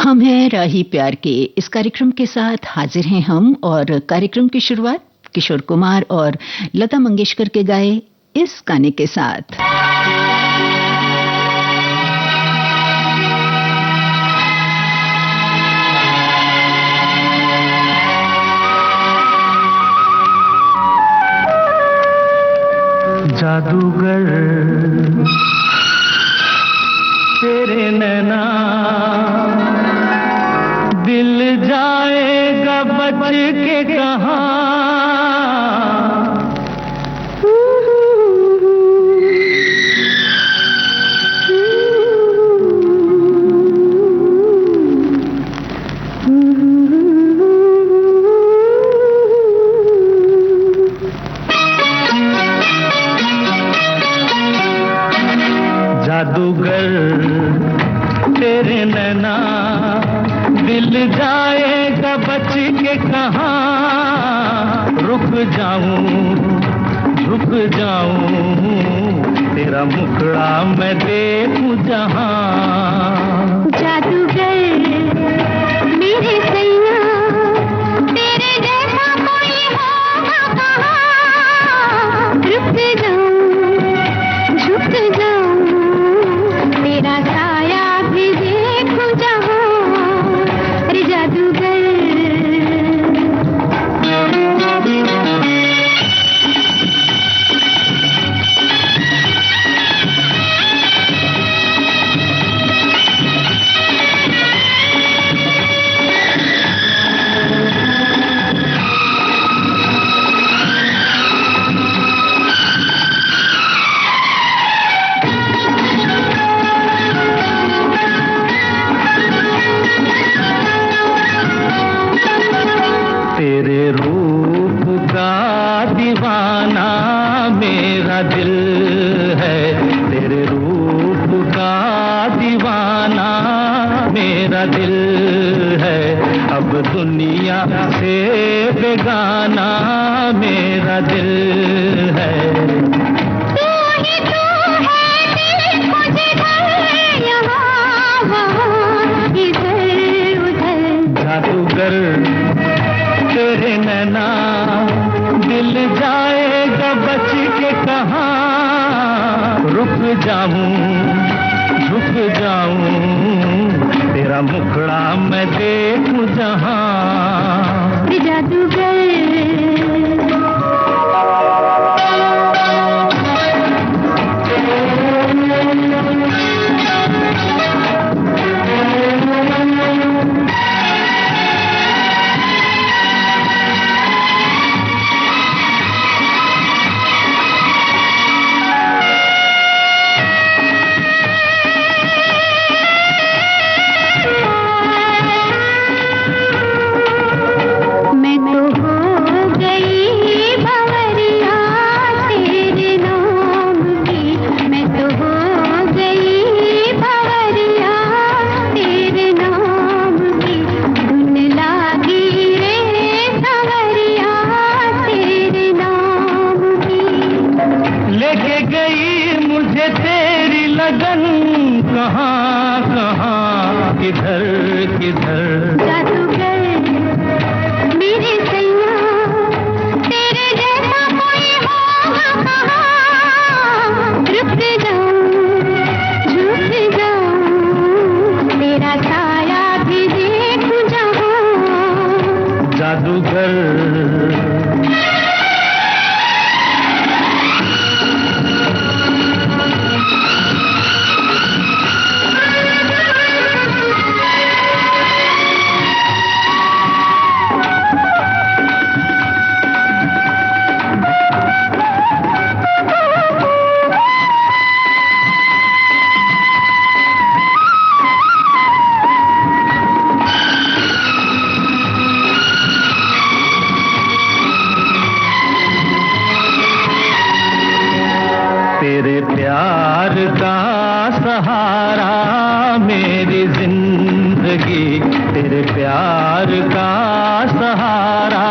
हम हैं राही प्यार के इस कार्यक्रम के साथ हाजिर हैं हम, और कार्यक्रम की शुरुआत किशोर कुमार और लता मंगेशकर के गाए इस गाने के साथ। जादूगर तेरे नैना दिल जाएगा बच के कहाँ। जादूगर तेरे नैना दिल जाएगा बच के कहाँ। रुक जाऊं झुक जाऊं तेरा मुखड़ा मैं देखूं जहां। जादूगर मेरे सैया तेरे जैसा कोई होगा कहाँ। रुक जाऊं झुक जाऊं तेरा साया भी देखूं जहां। अरे जादूगर तेरे रूप का दीवाना मेरा दिल है। तेरे रूप का दीवाना मेरा दिल है। अब दुनिया से बेगाना मेरा दिल है। तू ही तू है मुझे घर यहाँ वहाँ इधर उधर। जादूगर तेरे नैना दिल जाएगा बच के कहाँ। रुक जाऊं झुक जाऊं तेरा मुखड़ा मैं देखूं जहां। जादूगर तेरे प्यार का सहारा मेरी जिंदगी। तेरे प्यार का सहारा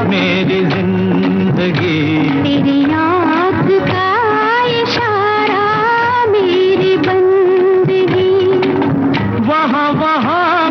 मेरी जिंदगी। तेरी आँख का इशारा मेरी बंदगी। वहाँ वहाँ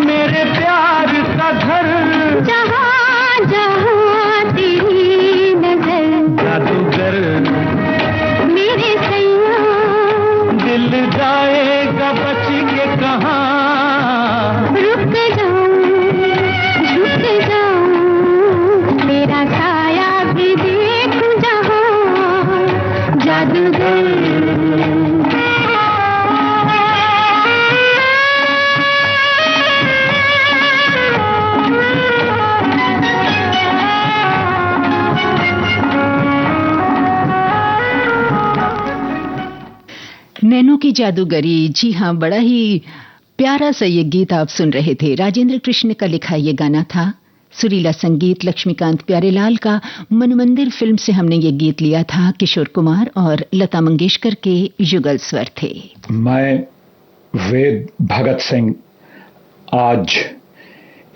की जादूगरी। जी हाँ, बड़ा ही प्यारा सा ये गीत आप सुन रहे थे। राजेंद्र कृष्ण का लिखा ये गाना था। सुरीला संगीत लक्ष्मीकांत प्यारेलाल का। मनमंदिर फिल्म से हमने ये गीत लिया था। किशोर कुमार और लता मंगेशकर के युगल स्वर थे। मैं वेद भगत सिंह आज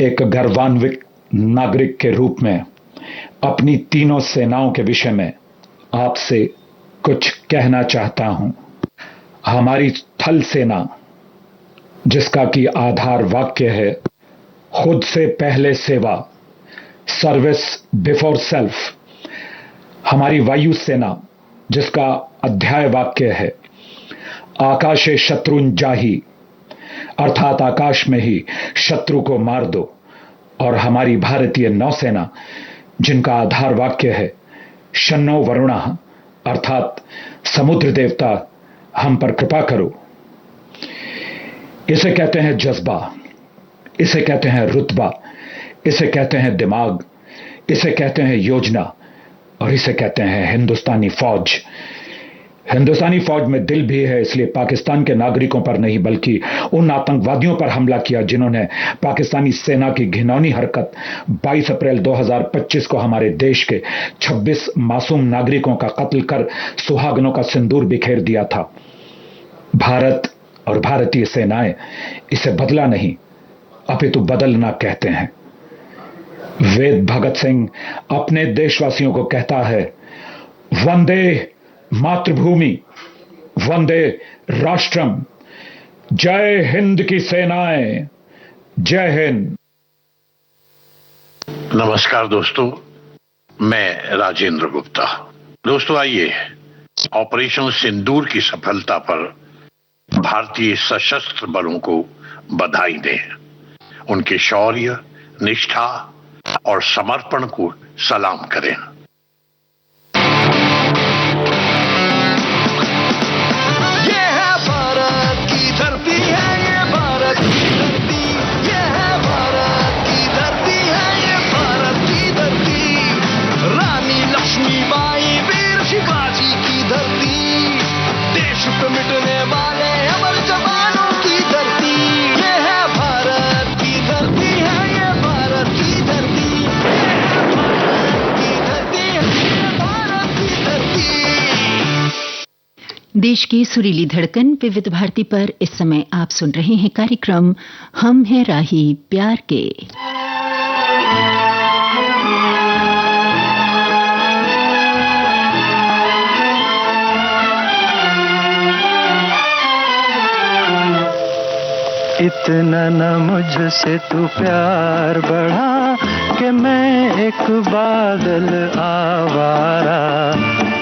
एक गर्वान्वित नागरिक के रूप में अपनी तीनों सेनाओं के विषय में आपसे कुछ कहना चाहता हूं। हमारी थल सेना, जिसका कि आधार वाक्य है खुद से पहले सेवा, सर्विस बिफोर सेल्फ। हमारी वायु सेना, जिसका अध्याय वाक्य है आकाशे शत्रुन जाही, अर्थात आकाश में ही शत्रु को मार दो। और हमारी भारतीय नौसेना, जिनका आधार वाक्य है शन्नो वरुणा, अर्थात समुद्र देवता हम पर कृपा करो। इसे कहते हैं जज्बा, इसे कहते हैं रुतबा, इसे कहते हैं दिमाग, इसे कहते हैं योजना, और इसे कहते हैं हिंदुस्तानी फौज। हिंदुस्तानी फौज में दिल भी है, इसलिए पाकिस्तान के नागरिकों पर नहीं बल्कि उन आतंकवादियों पर हमला किया जिन्होंने पाकिस्तानी सेना की घिनौनी हरकत 22 अप्रैल 2025 को हमारे देश के 26 मासूम नागरिकों का कत्ल कर सुहागनों का सिंदूर बिखेर दिया था। भारत और भारतीय सेनाएं इसे बदला नहीं अपितु बदलना कहते हैं। वेद भगत सिंह अपने देशवासियों को कहता है, वंदे मातृभूमि, वंदे राष्ट्रम, जय हिंद की सेनाएं, जय हिंद। नमस्कार दोस्तों, मैं राजेंद्र गुप्ता। दोस्तों आइए ऑपरेशन सिंदूर की सफलता पर भारतीय सशस्त्र बलों को बधाई दें, उनके शौर्य, निष्ठा और समर्पण को सलाम करें। ये है भारत की धरती है, ये भारत की धरती, ये है भारत की धरती है, ये भारत की धरती। रानी लक्ष्मीबाई, वीर शिवाजी की धरती, देश पे मिटने वाले अमर जवानों की धरती। ये है भारत की धरती है, ये भारत की धरती, ये है भारत की धरती है, ये भारत की धरती। देश की सुरीली धड़कन विविध भारती पर इस समय आप सुन रहे हैं कार्यक्रम हम हैं राही प्यार के। इतना न मुझसे तू प्यार बढ़ा कि मैं एक बादल आवारा,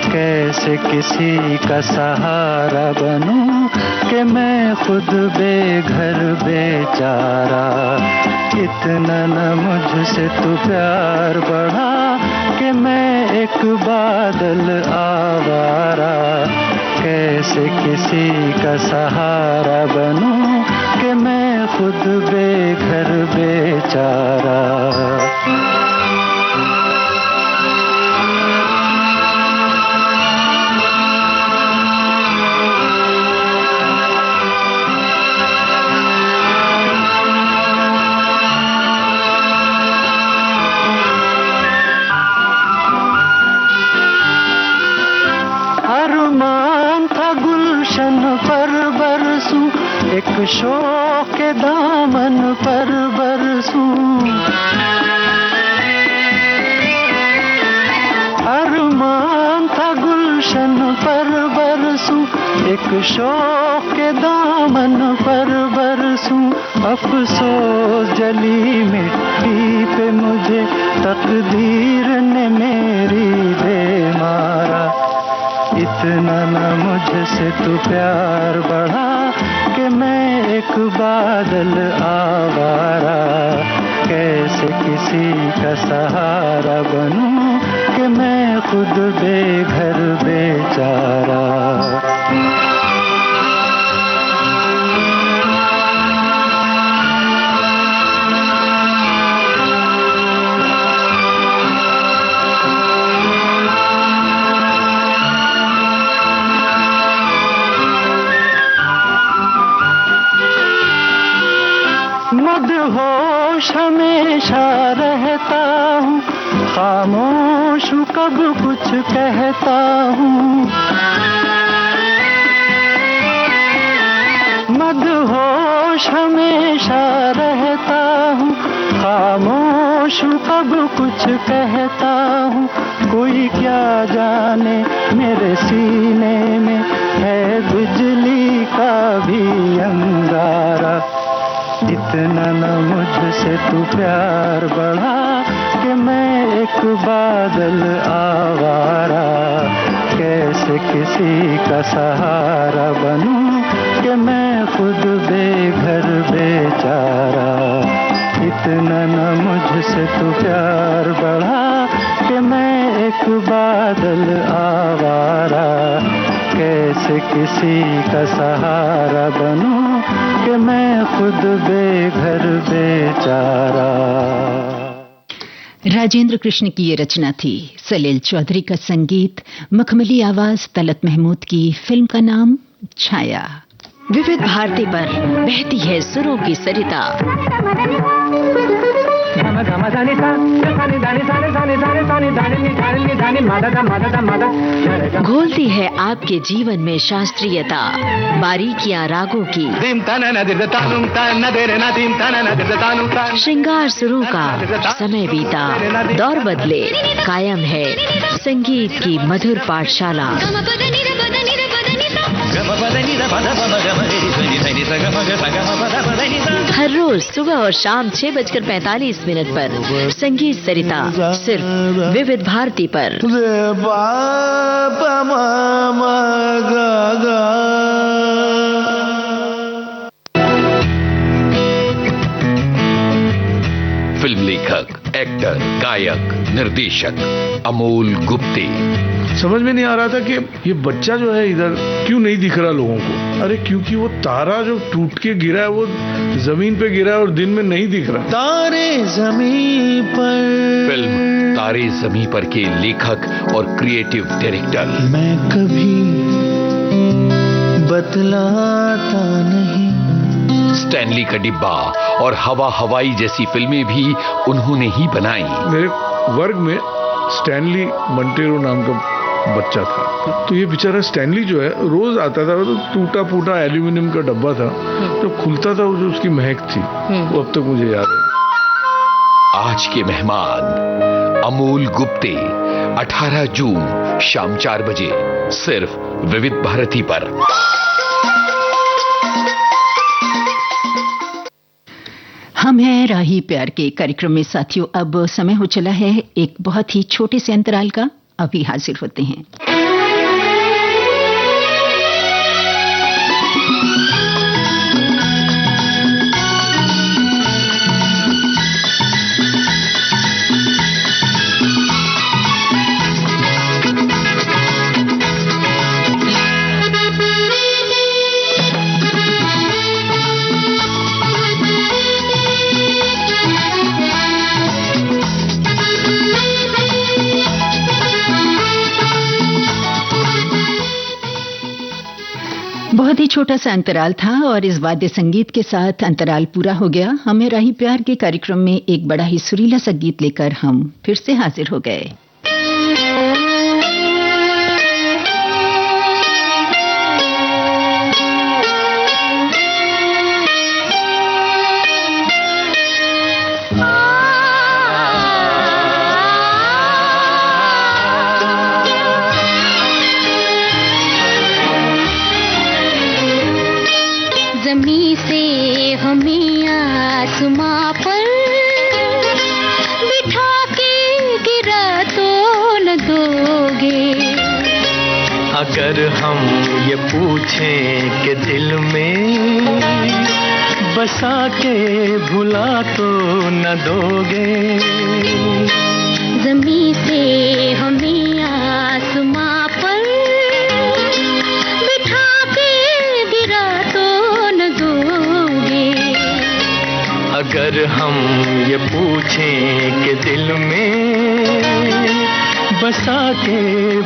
कैसे किसी का सहारा बनूं कि मैं खुद बेघर बेचारा। इतना न मुझसे तू प्यार बढ़ा कि मैं एक बादल आवारा, कैसे किसी का सहारा बनूं कि मैं खुद बेघर बेचारा। अरमान था गुलशन पर बरसूं, एक शौक के दामन पर बरसूं। अरमान था गुलशन पर बरसूं, एक शौक के दामन पर बरसूं। अफसोस जली मिट्टी पे मुझे तकदीर ने मेरी दे मारा। इतना न मुझसे तू प्यार बढ़ा कि मैं एक बादल आवारा, कैसे किसी का सहारा बनूं कि मैं खुद बेघर बेचारा। मदहोश हमेशा रहता हूँ, खामोश हूँ कब कुछ कहता हूँ। मदहोश हमेशा रहता हूँ, खामोश हूँ कब कुछ कहता हूँ। कोई क्या जाने मेरे सीने में है बिजली का भी अंगारा। इतना न मुझसे तू प्यार बढ़ा कि मैं एक बादल आवारा। कैसे किसी का सहारा बनूं कि मैं खुद बेघर बेचारा। इतना न मुझसे तू प्यार बढ़ा कि मैं एक बादल आवारा। कैसे किसी का सहारा बनूं कि मैं खुद बेघर बेचारा। राजेंद्र कृष्ण की ये रचना थी। सलील चौधरी का संगीत, मखमली आवाज तलत महमूद की। फिल्म का नाम छाया। विविध भारती पर बहती है सुरों की सरिता। घोलती है आपके जीवन में शास्त्रीयता, बारीकियां रागों की। श्रृंगार सुरों का समय बीता, दौर बदले, कायम है संगीत की मधुर पाठशाला। हर रोज सुबह और शाम 6:45 पर संगीत सरिता, सिर्फ विविध भारती पर। फिल्म लेखक, एक्टर, गायक, निर्देशक अमोल गुप्ते। समझ में नहीं आ रहा था कि ये बच्चा जो है इधर क्यों नहीं दिख रहा लोगों को। अरे क्योंकि वो तारा जो टूट के गिरा है वो जमीन पे गिरा है और दिन में नहीं दिख रहा। तारे जमीन पर। फिल्म तारे जमीन पर के लेखक और क्रिएटिव डायरेक्टर। मैं कभी बतलाता नहीं। स्टैनली का डिब्बा और हवा हवाई जैसी फिल्में भी उन्होंने ही बनाई। मेरे वर्ग में स्टैनली मंटेरो नाम का बच्चा था, तो ये बेचारा स्टैनली जो है रोज आता था। तो टूटा फूटा एल्यूमिनियम का डब्बा था, जब खुलता था वो जो उसकी महक थी वो अब तक मुझे याद है। आज के मेहमान अमोल गुप्ते, 18 जून शाम 4 बजे सिर्फ विविध भारती पर। हम हैं राही प्यार के कार्यक्रम में साथियों। अब समय हो चला है एक बहुत ही छोटे से अंतराल का। अभी हाजिर होते हैं। बहुत ही छोटा सा अंतराल था और इस वाद्य संगीत के साथ अंतराल पूरा हो गया। हमें राही प्यार के कार्यक्रम में एक बड़ा ही सुरीला सा गीत लेकर हम फिर से हाजिर हो गए। जमी से हमें आसमां पर बिठा के गिरा तो न दोगे। अगर हम ये पूछें कि दिल में बसा के भुला तो न दोगे। जमी से हमें आसमां पर बिठा के गिरा तो न दोगे। अगर हम ये पूछें कि दिल में बसा के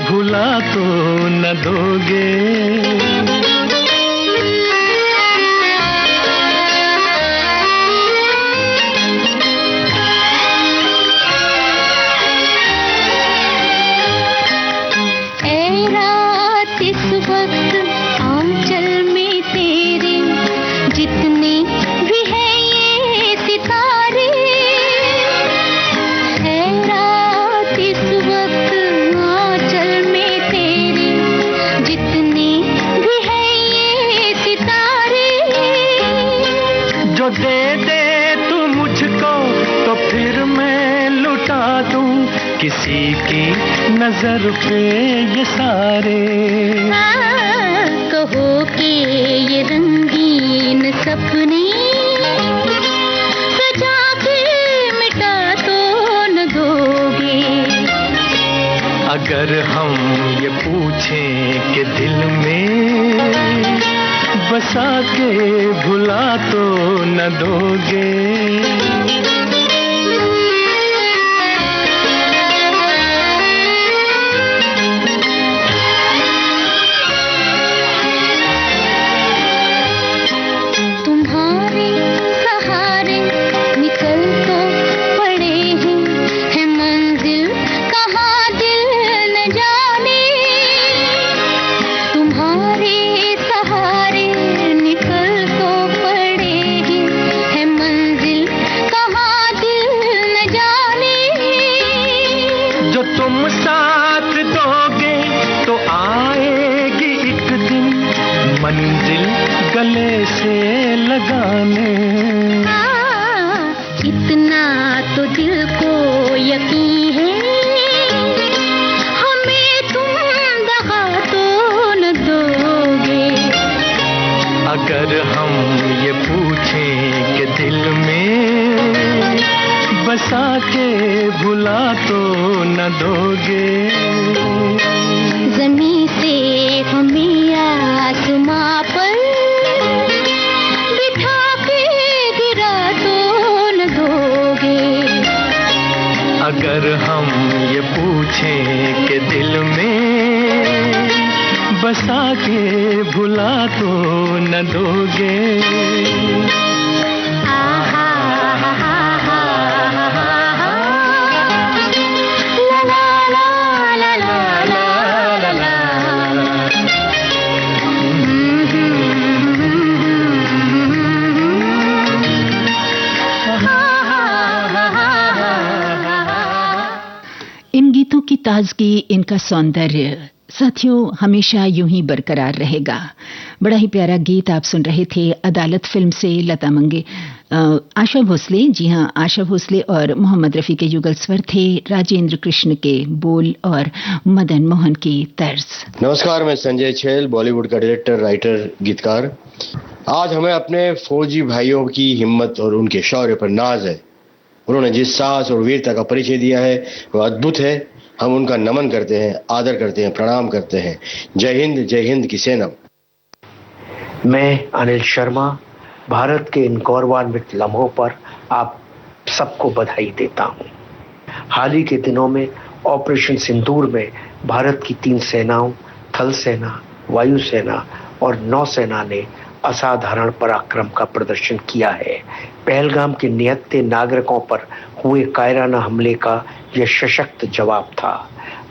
भुला तो न दोगे। मुझको तो फिर मैं लुटा दूं किसी की नजर पे ये सारे। कहो कि ये रंगीन सपने सजा के मिटा तो न दोगे। अगर हम ये पूछें कि दिल में बसा के भुला तो न दोगे। मंजिल गले से लगाने। इतना तो दिल को यकीन है हमें तुम दगा तो न दोगे। अगर हम ये पूछें कि दिल में बसा के भुला तो न दोगे। ज़मीं से हमें आसमां पर बिठा के गिरा तो न दोगे। अगर हम ये पूछें कि दिल में बसा के भुला तो न दोगे। इन गीतों की ताजगी, इनका सौंदर्य साथियों हमेशा यूं ही बरकरार रहेगा। बड़ा ही प्यारा गीत आप सुन रहे थे अदालत फिल्म से लता आशा भोसले, जी हाँ आशा भोसले और मोहम्मद रफ़ी के युगल स्वर थे, राजेंद्र कृष्ण के बोल और मदन मोहन की तर्ज। नमस्कार, मैं संजय छेल, बॉलीवुड का डायरेक्टर, राइटर, गीतकार। आज हमें अपने फौजी भाइयों की हिम्मत और उनके शौर्य पर नाज है। उन्होंने जिस साहस और वीरता का परिचय दिया है वह अद्भुत है। हम उनका नमन करते हैं, आदर करते हैं, प्रणाम करते हैं। जय हिंद की सेना। मैं अनिल शर्मा भारत के इन गौरवान्वित लम्हों पर आप सबको बधाई देता हूं। हाल ही के दिनों में ऑपरेशन सिंदूर में भारत की 3 सेनाओं थल सेना, वायु सेना और नौसेना ने असाधारण पराक्रम का प्रदर्शन किया है। पहलगाम के निहत्थे नागरिकों पर हुए कायराना हमले का यह सशक्त जवाब था।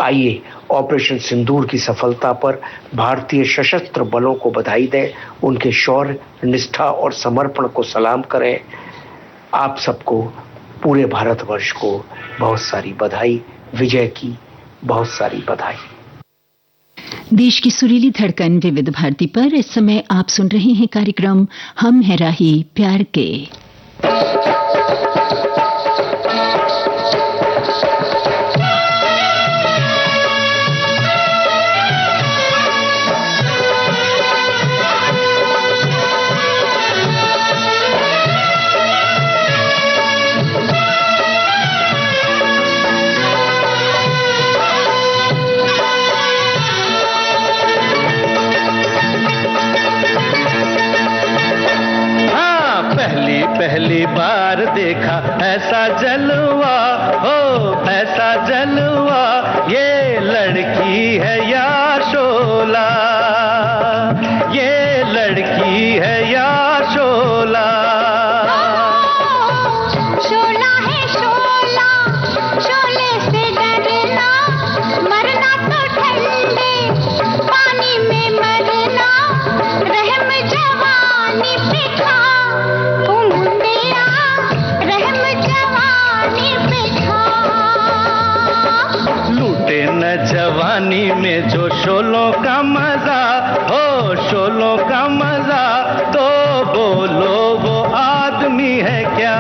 आइए ऑपरेशन सिंदूर की सफलता पर भारतीय सशस्त्र बलों को बधाई दें, उनके शौर्य, निष्ठा और समर्पण को सलाम करें। आप सबको, पूरे भारतवर्ष को बहुत सारी बधाई, विजय की बहुत सारी बधाई। देश की सुरीली धड़कन विविध भारती पर इस समय आप सुन रहे हैं कार्यक्रम हम हैं राही प्यार के। पहली बार देखा ऐसा जलवा, हो ऐसा जलवा, ये लड़की है या शोला, ये लड़की है या शोला। शोला है शोला, शोले से डरना, मरना तो ठंडे पानी में मरना, रहम जवानी पे खा जवानी में जो शोलों का मजा, हो शोलों का मजा, तो बोलो वो आदमी है क्या।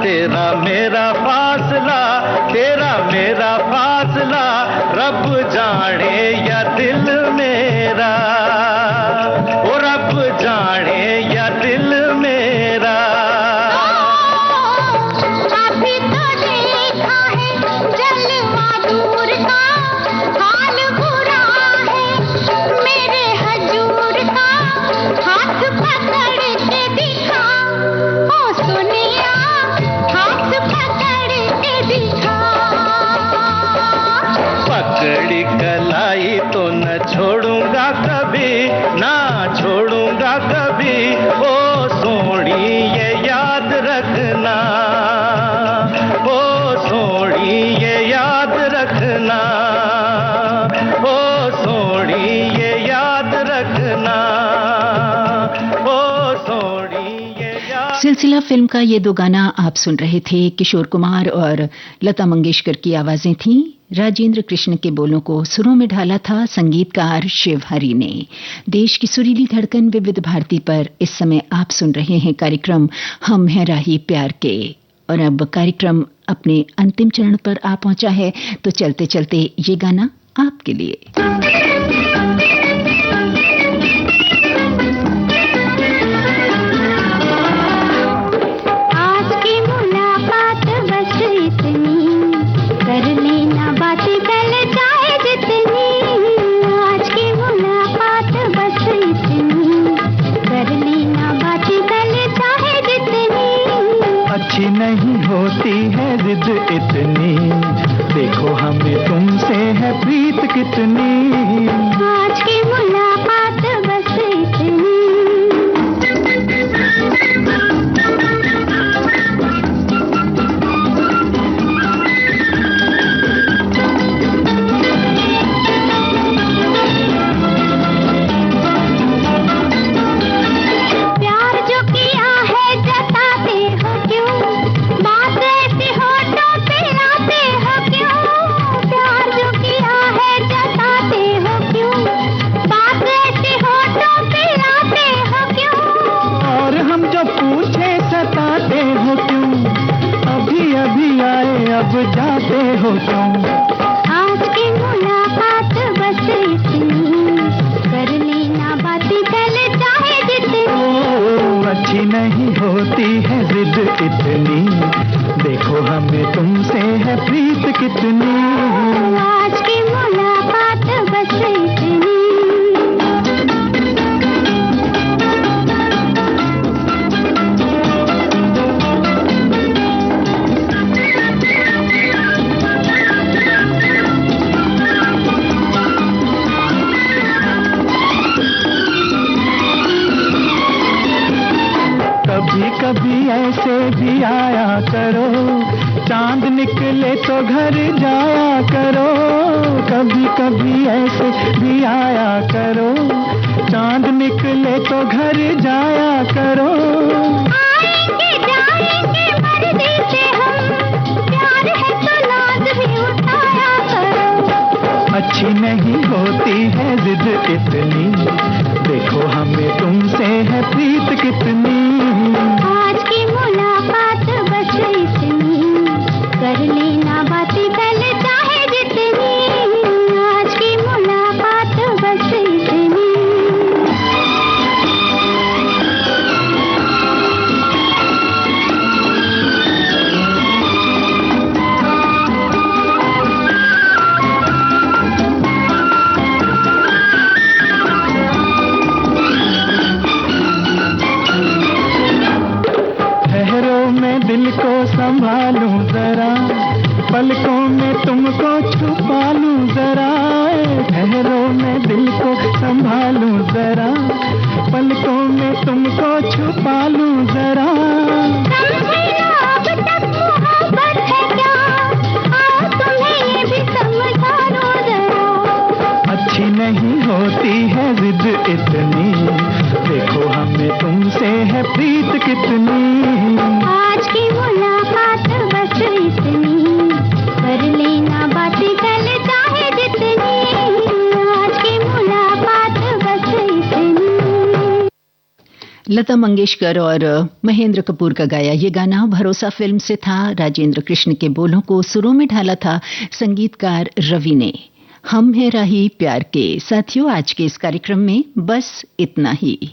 तेरा मेरा फासला, तेरा मेरा फासला, रब जाने या दिल मेरा, ओ रब जाने या दिल मेरा। अभी तो देखा है जलवा दूर का, हाल बुरा है मेरे हजूर का, हाथ पकड़ के दिखा, ओ सुनिया हाथ पकड़ के दिखा। पकड़ी कलाई तो न छोड़ूंगा कभी, ना छोड़ूंगा कभी, ओ सोनी ये याद रखना, ओ सोनी ये याद रखना, ओ सोनी ये याद रखना, ओ सोनी ये याद। सिलसिला फिल्म का ये दो गाना आप सुन रहे थे। किशोर कुमार और लता मंगेशकर की आवाजें थीं। राजेंद्र कृष्ण के बोलों को सुरों में ढाला था संगीतकार शिव हरि ने। देश की सुरीली धड़कन विविध भारती पर इस समय आप सुन रहे हैं कार्यक्रम हम हैं राही प्यार के। और अब कार्यक्रम अपने अंतिम चरण पर आ पहुंचा है, तो चलते चलते ये गाना आपके लिए। आज की मुलाकात बस इतनी, कर लेना बातें कल जाए जितनी। आज की मुलाकात बस इतनी, कर लेना बातें कल जाए जितनी। अच्छी नहीं होती है जिद इतनी, देखो हमें तुमसे है प्रीत कितनी। आज की मुलाकात बस इतनी। प्यार जो किया है जताते हो क्यों, बात ऐसे होठों पे लाते हो क्यों। प्यार जो किया है जताते हो क्यों, बात ऐसे होठों पे लाते हो क्यों। और हम जो पूछे सताते हो क्यों, अभी अभी आए अब जाते हो क्यों। आज की मुलाकात बस इतनी, कर लेना बातें कल चाहे जितनी। ओ अच्छी नहीं होती है जिद इतनी, देखो हमें तुमसे है प्रीत कितनी। आज की मुलाकात बस इतनी। कभी कभी ऐसे भी आया करो, चांद निकले तो घर जाया करो। कभी कभी ऐसे भी आया करो, चांद निकले तो घर जाया करो। आएंगे जाएंगे मर्जी से हम, प्यार है तो नाज भी उठाया करो। अच्छी नहीं होती है जिद इतनी, देखो हमें तुमसे है प्रीत कितनी। आज की मुलाकात बस इतनी, कर लेना बातें कल चाहे जितनी। आज की मुलाकात बस इतनी। दिल को संभालूं जरा, पलकों में तुमको छुपा लूं जरा। ठहरो मैं दिल को संभालूं जरा, पलकों में तुमको छुपा लूं जरा। समझे ना अब तक मोहब्बत है क्या, आओ तुम्हें ये भी समझा दूं जरा। अच्छी नहीं होती है जिद इतनी, देखो हमें तुमसे है प्रीत कितनी। आज की मुलाकात बस इतनी, कर लेना बातें कल चाहे जितनी। आज की मुलाकात बस इतनी। लता मंगेशकर और महेंद्र कपूर का गाया ये गाना भरोसा फिल्म से था। राजेंद्र कृष्ण के बोलों को सुरों में ढाला था संगीतकार रवि ने। हम हैं राही प्यार के। साथियों, आज के इस कार्यक्रम में बस इतना ही।